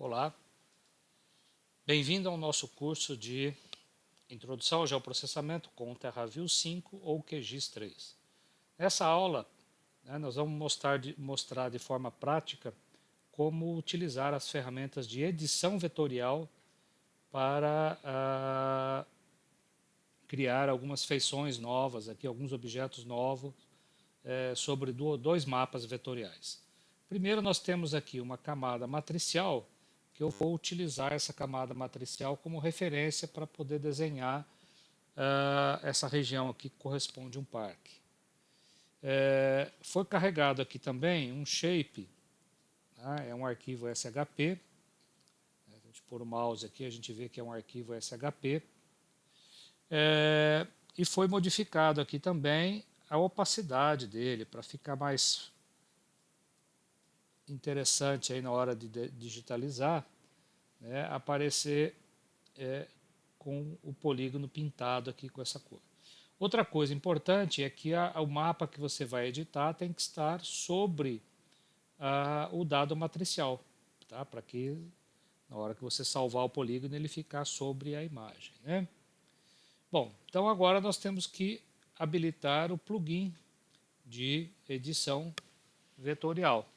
Olá, bem-vindo ao nosso curso de Introdução ao Geoprocessamento com TerraView 5 ou QGIS 3. Nessa aula, nós vamos mostrar de forma prática como utilizar as ferramentas de edição vetorial para criar algumas feições novas, aqui, alguns objetos novos sobre dois mapas vetoriais. Primeiro nós temos aqui uma camada matricial, que eu vou utilizar essa camada matricial como referência para poder desenhar essa região aqui que corresponde a um parque. Foi carregado aqui também um shape, tá? É um arquivo SHP. A gente pôr o mouse aqui, a gente vê que é um arquivo SHP. E foi modificado aqui também a opacidade dele para ficar mais interessante aí na hora de digitalizar, né, aparecer com o polígono pintado aqui com essa cor. Outra coisa importante é que o mapa que você vai editar tem que estar sobre o dado matricial, tá? Para que na hora que você salvar o polígono ele ficar sobre a imagem, né? Bom, então agora nós temos que habilitar o plugin de edição vetorial.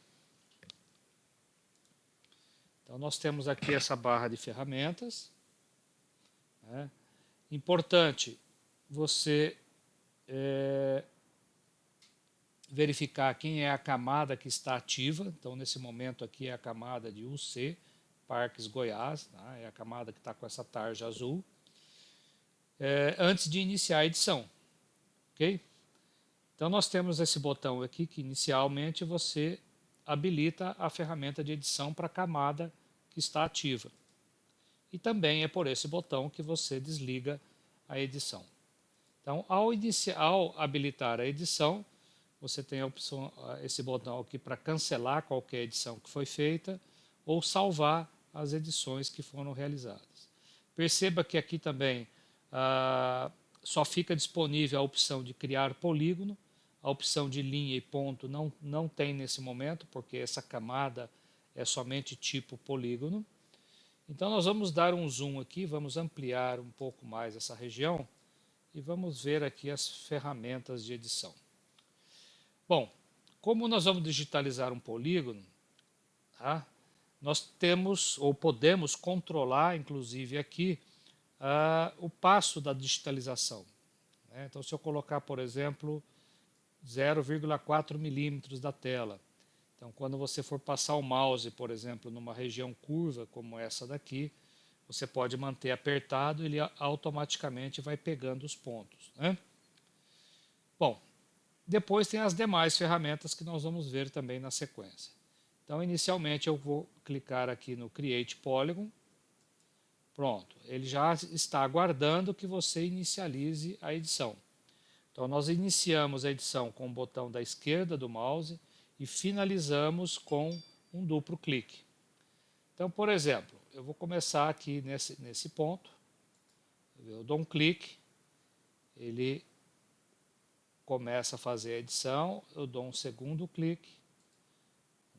Então nós temos aqui essa barra de ferramentas. Né? Importante você verificar quem é a camada que está ativa. Então nesse momento aqui é a camada de UC, Parques Goiás, tá? É a camada que está com essa tarja azul. Antes de iniciar a edição. Ok? Então nós temos esse botão aqui que inicialmente você habilita a ferramenta de edição para a camada que está ativa. E também é por esse botão que você desliga a edição. Então, ao habilitar a edição, você tem a opção, esse botão aqui para cancelar qualquer edição que foi feita ou salvar as edições que foram realizadas. Perceba que aqui também só fica disponível a opção de criar polígono. A opção de linha e ponto não tem nesse momento, porque essa camada é somente tipo polígono. Então nós vamos dar um zoom aqui, vamos ampliar um pouco mais essa região e vamos ver aqui as ferramentas de edição. Bom, como nós vamos digitalizar um polígono, tá? Nós temos ou podemos controlar, inclusive aqui, o passo da digitalização. Né? Então se eu colocar, por exemplo, 0,4 milímetros da tela. Então, quando você for passar o mouse, por exemplo, numa região curva como essa daqui, você pode manter apertado e ele automaticamente vai pegando os pontos. Né? Bom, depois tem as demais ferramentas que nós vamos ver também na sequência. Então, inicialmente eu vou clicar aqui no Create Polygon. Pronto, ele já está aguardando que você inicialize a edição. Então nós iniciamos a edição com o botão da esquerda do mouse e finalizamos com um duplo clique. Então, por exemplo, eu vou começar aqui nesse ponto, eu dou um clique, ele começa a fazer a edição, eu dou um segundo clique,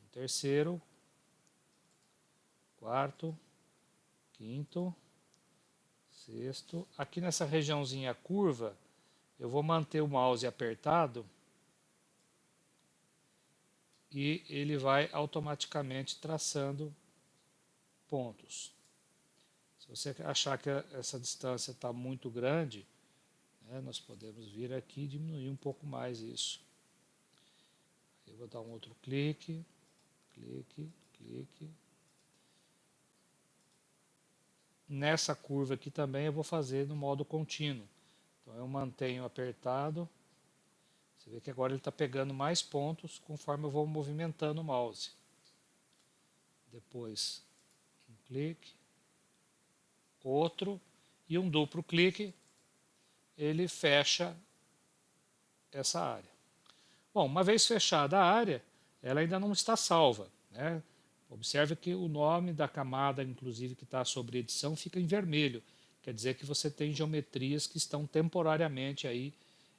um terceiro, quarto, quinto, sexto. Aqui nessa regiãozinha curva, eu vou manter o mouse apertado e ele vai automaticamente traçando pontos. Se você achar que essa distância está muito grande, né, nós podemos vir aqui e diminuir um pouco mais isso. Eu vou dar um outro clique, clique, clique. Nessa curva aqui também eu vou fazer no modo contínuo. Então eu mantenho apertado. Você vê que agora ele está pegando mais pontos conforme eu vou movimentando o mouse. Depois um clique, outro e um duplo clique, ele fecha essa área. Bom, uma vez fechada a área, ela ainda não está salva. Né? Observe que o nome da camada, inclusive, que está sobre edição, fica em vermelho. Quer dizer que você tem geometrias que estão temporariamente aí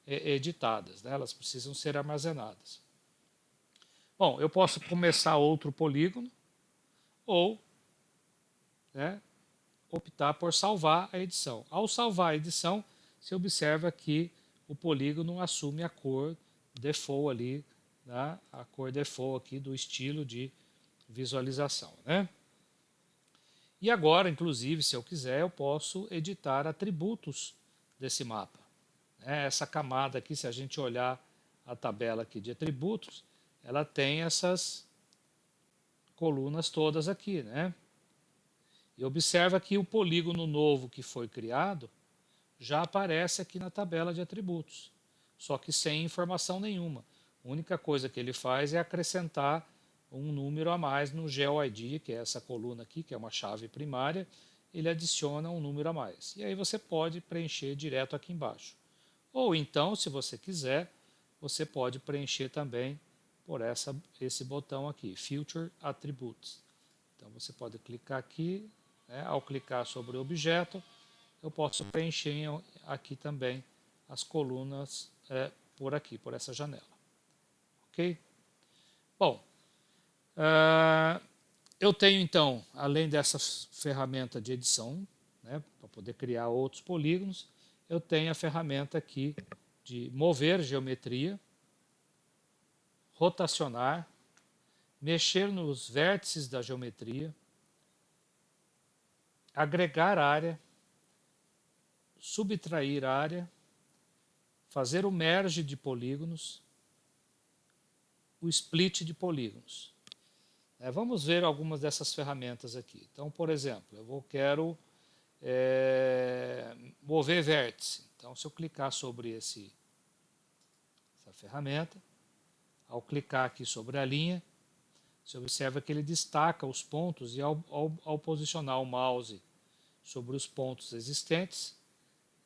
editadas. Né? Elas precisam ser armazenadas. Bom, eu posso começar outro polígono ou né, optar por salvar a edição. Ao salvar a edição, você observa que o polígono assume a cor default ali, né, a cor default aqui do estilo de visualização, né? E agora, inclusive, se eu quiser, eu posso editar atributos desse mapa. Essa camada aqui, se a gente olhar a tabela aqui de atributos, ela tem essas colunas todas aqui, né? E observa que o polígono novo que foi criado já aparece aqui na tabela de atributos, só que sem informação nenhuma. A única coisa que ele faz é acrescentar um número a mais no GeoID, que é essa coluna aqui, que é uma chave primária, ele adiciona um número a mais. E aí você pode preencher direto aqui embaixo. Ou então, se você quiser, você pode preencher também por esse botão aqui, Filter Attributes. Então você pode clicar aqui, né? Ao clicar sobre o objeto, eu posso preencher aqui também as colunas por aqui, por essa janela. Ok? Bom, eu tenho então, além dessa ferramenta de edição, né, para poder criar outros polígonos, eu tenho a ferramenta aqui de mover geometria, rotacionar, mexer nos vértices da geometria, agregar área, subtrair área, fazer o merge de polígonos, o split de polígonos. Vamos ver algumas dessas ferramentas aqui. Então, por exemplo, quero mover vértice. Então, se eu clicar sobre essa ferramenta, ao clicar aqui sobre a linha, você observa que ele destaca os pontos e ao posicionar o mouse sobre os pontos existentes,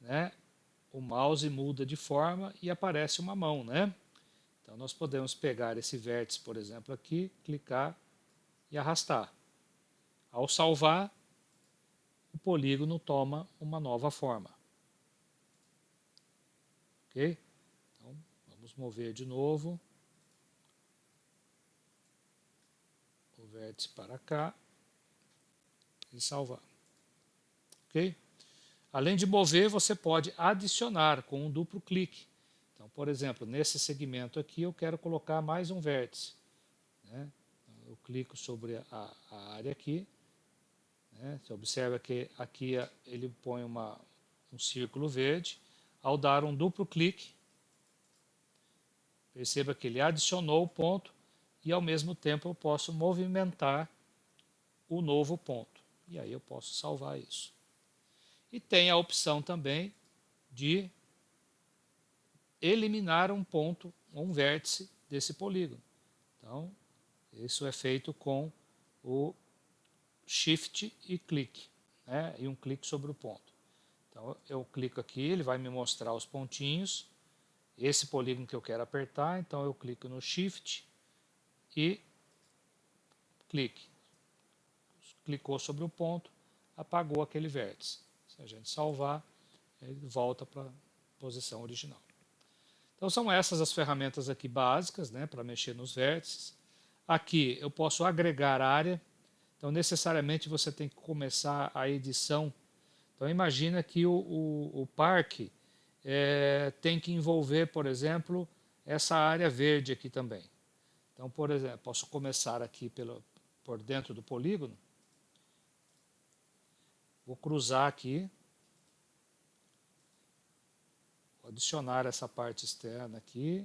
né, o mouse muda de forma e aparece uma mão, né? Então nós podemos pegar esse vértice, por exemplo, aqui, clicar e arrastar. Ao salvar, o polígono toma uma nova forma. Ok? Então vamos mover de novo o vértice para cá e salvar. Ok? Além de mover, você pode adicionar com um duplo clique. Então, por exemplo, nesse segmento aqui eu quero colocar mais um vértice, né? Eu clico sobre a área aqui, né? Você observa que aqui ele põe um círculo verde. Ao dar um duplo clique, perceba que ele adicionou o ponto e ao mesmo tempo eu posso movimentar o novo ponto. E aí eu posso salvar isso. E tem a opção também de eliminar um ponto, um vértice desse polígono. Então, isso é feito com o Shift e clique, né? E um clique sobre o ponto. Então, eu clico aqui, ele vai me mostrar os pontinhos, esse polígono que eu quero apertar, então eu clico no Shift e clique. Clicou sobre o ponto, apagou aquele vértice. Se a gente salvar, ele volta para a posição original. Então são essas as ferramentas aqui básicas, né, para mexer nos vértices. Aqui eu posso agregar área, então necessariamente você tem que começar a edição. Então imagina que o parque tem que envolver, por exemplo, essa área verde aqui também. Então, por exemplo, posso começar aqui por dentro do polígono, vou cruzar aqui, vou adicionar essa parte externa aqui,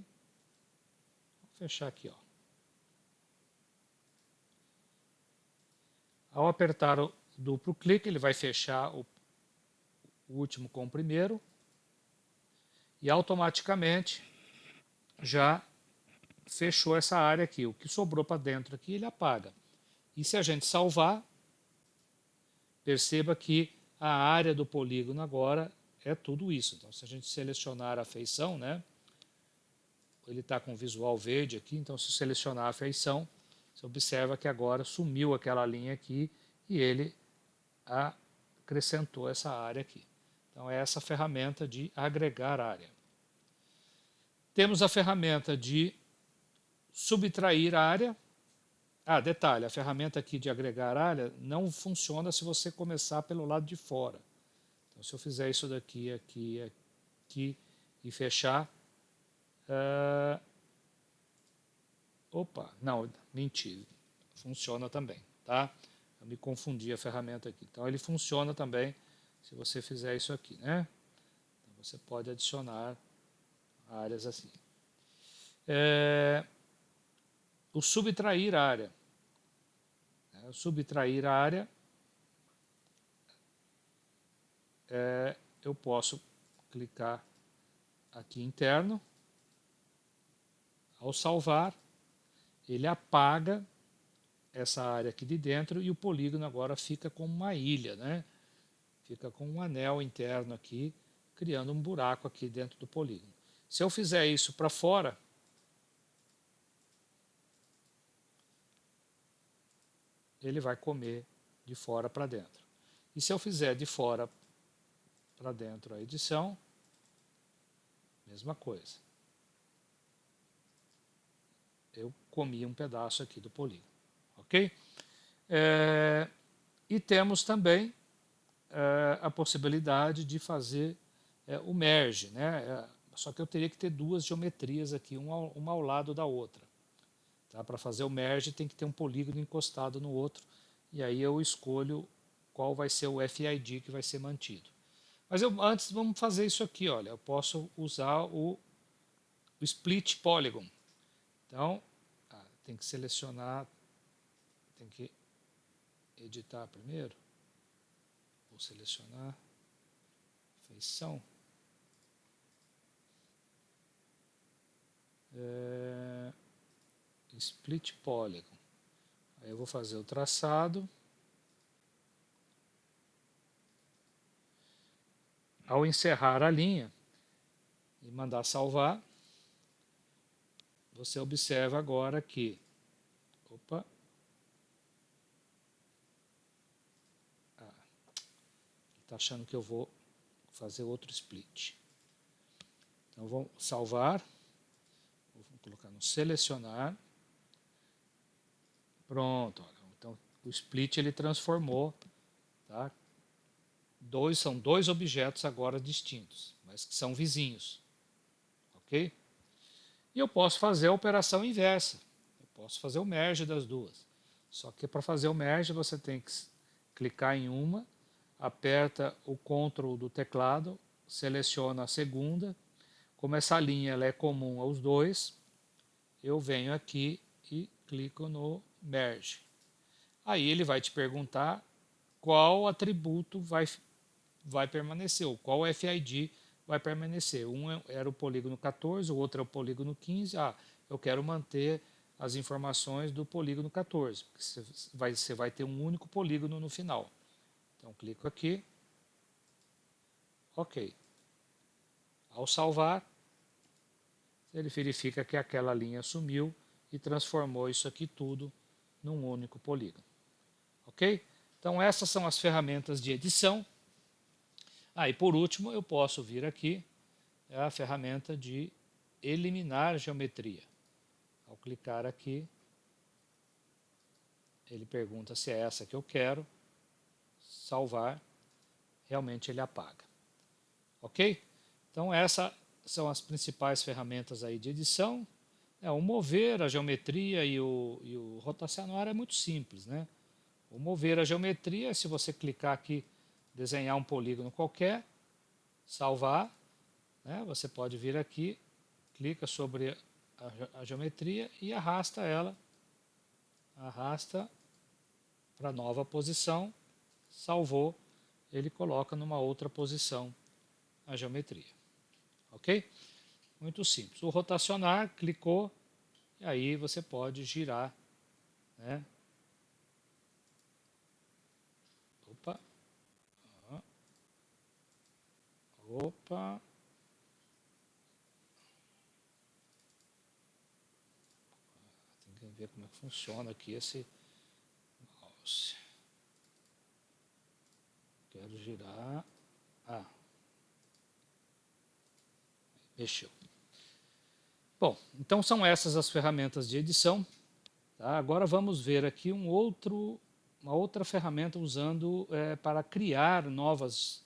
vou fechar aqui, ó. Ao apertar o duplo clique, ele vai fechar o último com o primeiro e automaticamente já fechou essa área aqui. O que sobrou para dentro aqui, ele apaga. E se a gente salvar, perceba que a área do polígono agora é tudo isso. Então, se a gente selecionar a feição, né, ele está com visual verde aqui, então se selecionar a feição, você observa que agora sumiu aquela linha aqui e ele acrescentou essa área aqui. Então, é essa ferramenta de agregar área. Temos a ferramenta de subtrair área. Ah, detalhe, a ferramenta aqui de agregar área não funciona se você começar pelo lado de fora. Então, se eu fizer isso daqui, aqui, aqui e fechar... opa, não, mentira. Funciona também, tá? Eu me confundi a ferramenta aqui. Então, ele funciona também se você fizer isso aqui, né? Então, você pode adicionar áreas assim. O subtrair área. O subtrair área, eu posso clicar aqui interno. Ao salvar, ele apaga essa área aqui de dentro e o polígono agora fica com uma ilha, né? Fica com um anel interno aqui, criando um buraco aqui dentro do polígono. Se eu fizer isso para fora, ele vai comer de fora para dentro. E se eu fizer de fora para dentro a edição, mesma coisa. Eu comi um pedaço aqui do polígono, ok? E temos também a possibilidade de fazer o merge, né? Só que eu teria que ter duas geometrias aqui, uma ao lado da outra. Tá? Para fazer o merge tem que ter um polígono encostado no outro, e aí eu escolho qual vai ser o FID que vai ser mantido. Mas antes vamos fazer isso aqui, olha, eu posso usar o Split Polygon. Então, tem que selecionar, tem que editar primeiro, vou selecionar feição. Split Polygon. Aí eu vou fazer o traçado. Ao encerrar a linha e mandar salvar, você observa agora que, opa, está achando que eu vou fazer outro split. Então vou salvar, vou colocar no selecionar. Pronto, olha, então o split ele transformou, tá? São dois objetos agora distintos, mas que são vizinhos, ok? E eu posso fazer a operação inversa, eu posso fazer o merge das duas. Só que para fazer o merge você tem que clicar em uma, aperta o Ctrl do teclado, seleciona a segunda. Como essa linha ela é comum aos dois, eu venho aqui e clico no Merge. Aí ele vai te perguntar qual atributo vai permanecer, ou qual FID vai permanecer. Um era o polígono 14, o outro é o polígono 15. Eu quero manter as informações do polígono 14, porque você vai ter um único polígono no final. Então, clico aqui. Ok. Ao salvar, ele verifica que aquela linha sumiu e transformou isso aqui tudo num único polígono. Ok? Então, essas são as ferramentas de edição. E por último, eu posso vir aqui, a ferramenta de eliminar geometria. Ao clicar aqui, ele pergunta se é essa que eu quero, salvar, realmente ele apaga. Ok? Então, essas são as principais ferramentas aí de edição. O mover, a geometria e o rotacionar é muito simples, né? O mover a geometria, se você clicar aqui, desenhar um polígono qualquer, salvar, né? Você pode vir aqui, clica sobre a geometria e arrasta ela, arrasta para a nova posição, salvou, ele coloca numa outra posição a geometria. Ok? Muito simples. O rotacionar, clicou, e aí você pode girar, né? Opa. Opa. Tem que ver como é que funciona aqui esse mouse. Quero girar. Mexeu. Bom, então são essas as ferramentas de edição. Tá? Agora vamos ver aqui uma outra ferramenta usando para criar novas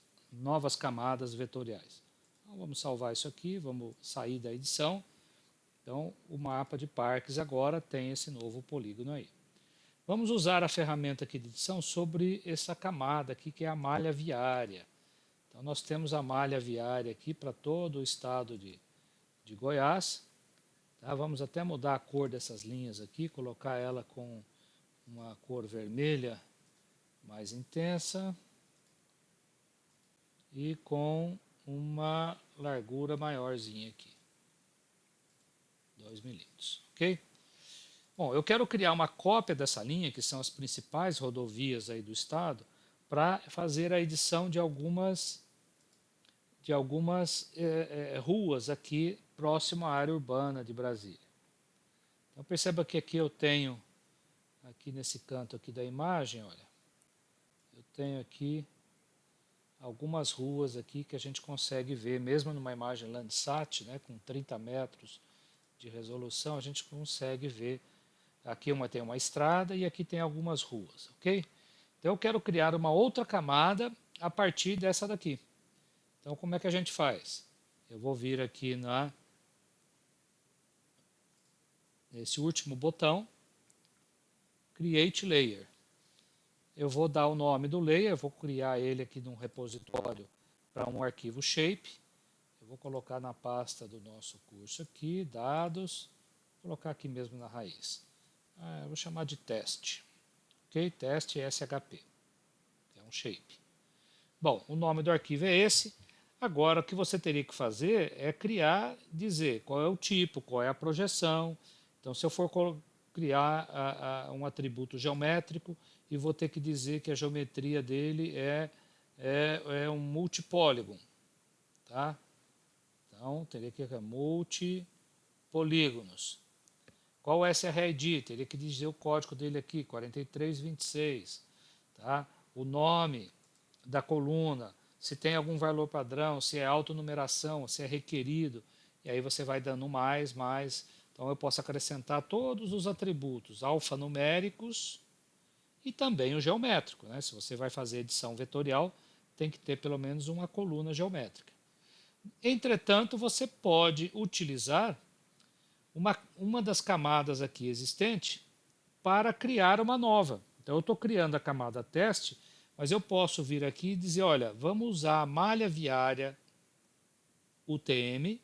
camadas vetoriais. Então, vamos salvar isso aqui, vamos sair da edição. Então, o mapa de parques agora tem esse novo polígono aí. Vamos usar a ferramenta aqui de edição sobre essa camada aqui, que é a malha viária. Então, nós temos a malha viária aqui para todo o estado de Goiás. Tá? Vamos até mudar a cor dessas linhas aqui, colocar ela com uma cor vermelha mais intensa e com uma largura maiorzinha aqui, 2 milímetros, ok? Bom, eu quero criar uma cópia dessa linha, que são as principais rodovias aí do estado, para fazer a edição de algumas ruas aqui próximo à área urbana de Brasília. Então perceba que aqui eu tenho, aqui nesse canto aqui da imagem, olha, eu tenho aqui algumas ruas aqui que a gente consegue ver, mesmo numa imagem Landsat, né, com 30 metros de resolução, a gente consegue ver. Aqui tem uma estrada e aqui tem algumas ruas, ok? Então eu quero criar uma outra camada a partir dessa daqui. Então como é que a gente faz? Eu vou vir aqui nesse último botão, Create Layer. Eu vou dar o nome do layer, vou criar ele aqui num repositório para um arquivo shape. Eu vou colocar na pasta do nosso curso aqui, dados, vou colocar aqui mesmo na raiz. Eu vou chamar de teste, ok? Teste SHP, que é um shape. Bom, o nome do arquivo é esse. Agora, o que você teria que fazer é criar, dizer qual é o tipo, qual é a projeção. Então, se eu for criar um atributo geométrico e vou ter que dizer que a geometria dele é um multipóligon, tá? Então, teria que multipolígonos. Qual o SRID? Teria que dizer o código dele aqui, 4326. Tá? O nome da coluna, se tem algum valor padrão, se é autonumeração, se é requerido. E aí você vai dando mais. Então eu posso acrescentar todos os atributos alfanuméricos e também o geométrico. Né? Se você vai fazer edição vetorial, tem que ter pelo menos uma coluna geométrica. Entretanto, você pode utilizar uma das camadas aqui existente para criar uma nova. Então eu estou criando a camada teste, mas eu posso vir aqui e dizer, olha, vamos usar a malha viária UTM,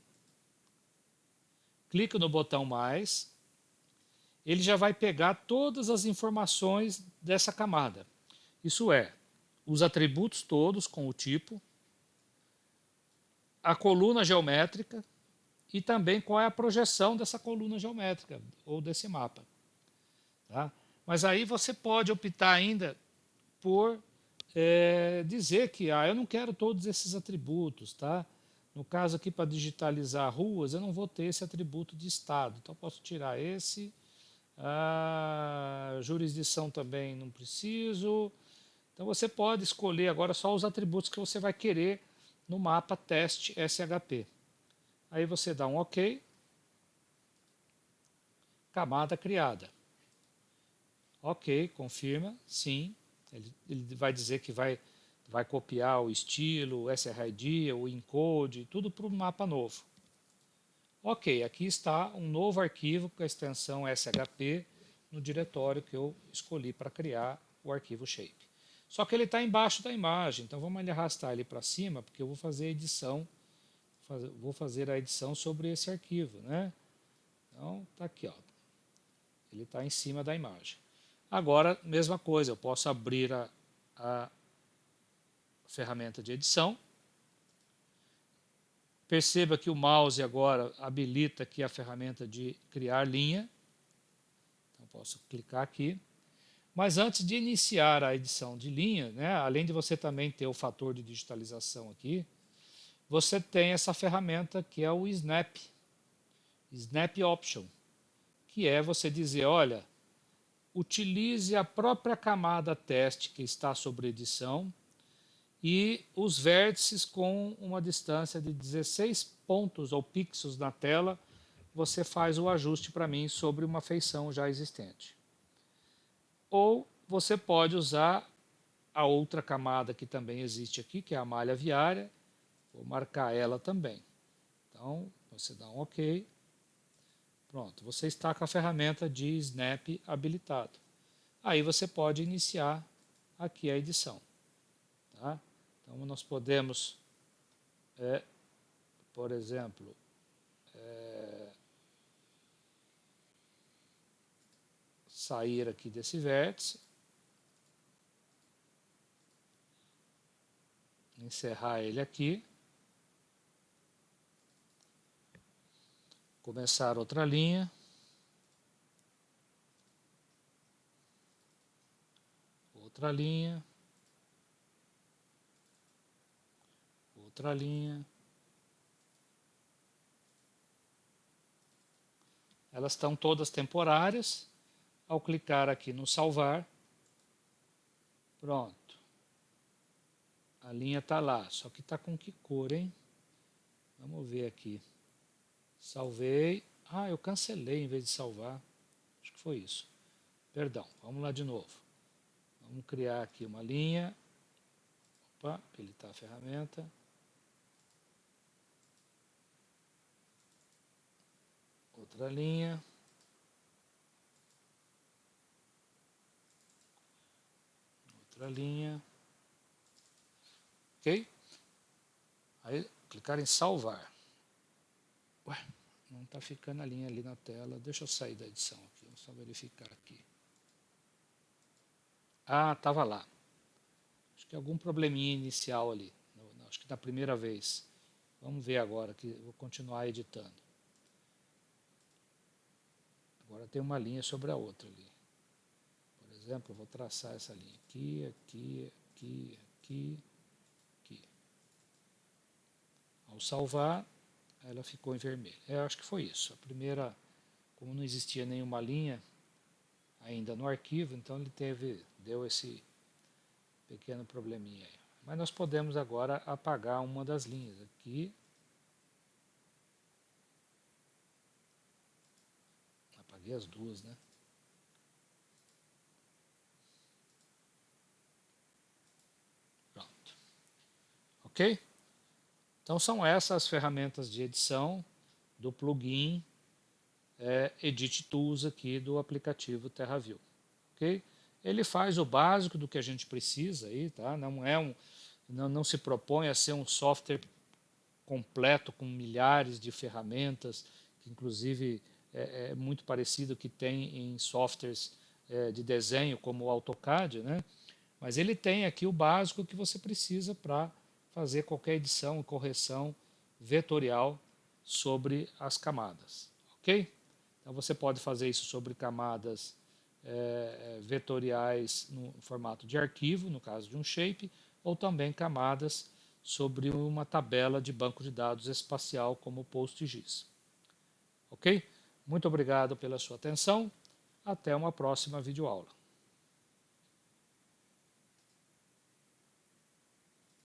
clico no botão mais, ele já vai pegar todas as informações dessa camada. Isso é, os atributos todos com o tipo, a coluna geométrica, e também qual é a projeção dessa coluna geométrica ou desse mapa. Tá? Mas aí você pode optar ainda por dizer que eu não quero todos esses atributos. Tá? No caso aqui, para digitalizar ruas, eu não vou ter esse atributo de estado. Então, eu posso tirar esse. A jurisdição também não preciso. Então, você pode escolher agora só os atributos que você vai querer no mapa teste SHP. Aí você dá um OK, camada criada. Ok, confirma, sim. Ele vai dizer que vai copiar o estilo, o SRID, o encode, tudo para o mapa novo. Ok, aqui está um novo arquivo com a extensão SHP no diretório que eu escolhi para criar o arquivo shape. Só que ele está embaixo da imagem, então vamos arrastar ele para cima, porque eu vou fazer a edição. Vou fazer a edição sobre esse arquivo, né? Então, está aqui, ó. Ele está em cima da imagem. Agora, mesma coisa, eu posso abrir a ferramenta de edição. Perceba que o mouse agora habilita aqui a ferramenta de criar linha. Então, posso clicar aqui. Mas antes de iniciar a edição de linha, né, além de você também ter o fator de digitalização aqui, você tem essa ferramenta que é o Snap Option, que é você dizer, olha, utilize a própria camada teste que está sobre edição e os vértices com uma distância de 16 pontos ou pixels na tela, você faz o ajuste para mim sobre uma feição já existente. ou você pode usar a outra camada que também existe aqui, que é a malha viária. Vou marcar ela também. Então, você dá um OK. Pronto, você está com a ferramenta de Snap habilitado. Aí você pode iniciar aqui a edição. Tá? Então, nós podemos, por exemplo, sair aqui desse vértice, encerrar ele aqui, começar outra linha, outra linha, outra linha. Elas estão todas temporárias. Ao clicar aqui no salvar, pronto. A linha está lá, só que está com que cor, hein? Vamos ver aqui. Salvei. Ah, eu cancelei em vez de salvar. Acho que foi isso. Perdão, vamos lá de novo. Vamos criar aqui uma linha. Opa, habilitar a ferramenta. Outra linha. Outra linha. Ok? Aí, clicar em salvar. Ué, não está ficando a linha ali na tela. Deixa eu sair da edição aqui. Vou só verificar aqui. Ah, estava lá. Acho que algum probleminha inicial ali. Acho que da primeira vez. Vamos ver agora, que vou continuar editando. Agora tem uma linha sobre a outra ali. Por exemplo, eu vou traçar essa linha aqui, aqui, aqui, aqui, aqui. Ao salvar, ela ficou em vermelho. Eu acho que foi isso. A primeira, como não existia nenhuma linha ainda no arquivo, então ele deu esse pequeno probleminha aí. Mas nós podemos agora apagar uma das linhas aqui. Apaguei as duas, né? Pronto. Ok? Então são essas as ferramentas de edição do plugin Edit Tools aqui do aplicativo TerraView. Ok? Ele faz o básico do que a gente precisa aí, tá? Não se propõe a ser um software completo com milhares de ferramentas, que inclusive é muito parecido que tem em softwares de desenho como o AutoCAD, né? Mas ele tem aqui o básico que você precisa para fazer qualquer edição e correção vetorial sobre as camadas, ok? Então você pode fazer isso sobre camadas vetoriais no formato de arquivo, no caso de um shape, ou também camadas sobre uma tabela de banco de dados espacial como o PostGIS. Ok? Muito obrigado pela sua atenção. Até uma próxima videoaula.